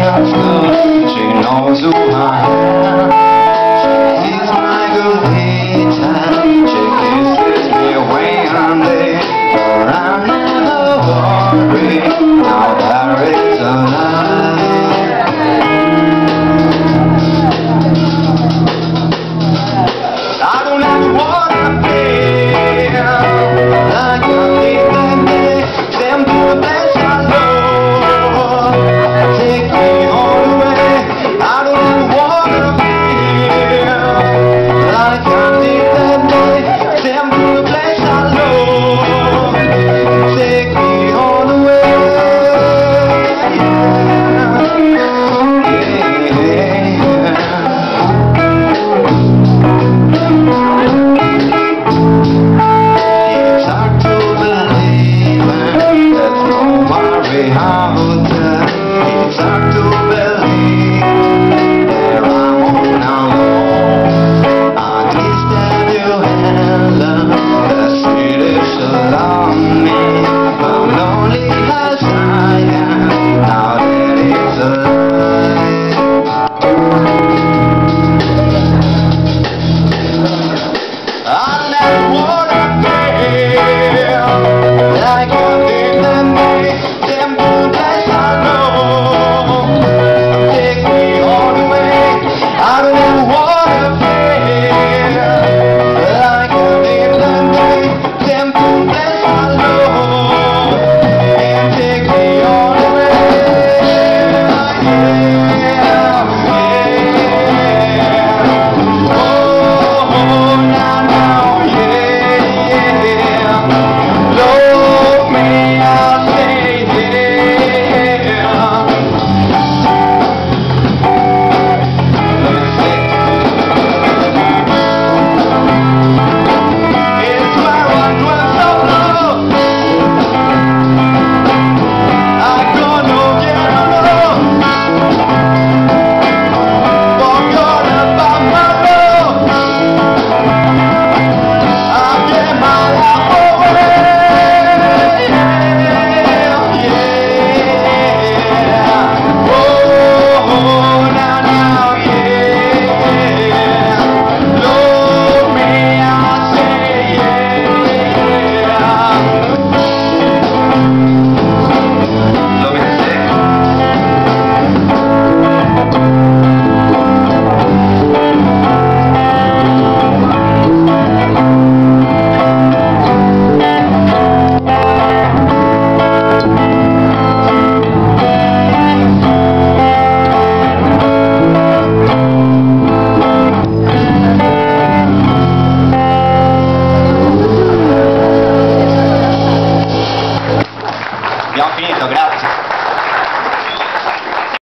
comes good, she knows who I am. She feels my good time, she kisses me when I'm there, but I'm never worried, now there is a lie. I don't ever wanna feel like I'm leaving them to the place I love. Take me all the way. I don't ever wanna feel like I'm leaving them to the place I love. Take me all the way. It's hard to believe that I'm on alone. I guess that you handle the sweetest of me. I'm lonely as I am, now that it's a lie. I never wanna feel like I'm leaving me. Abbiamo finito, grazie.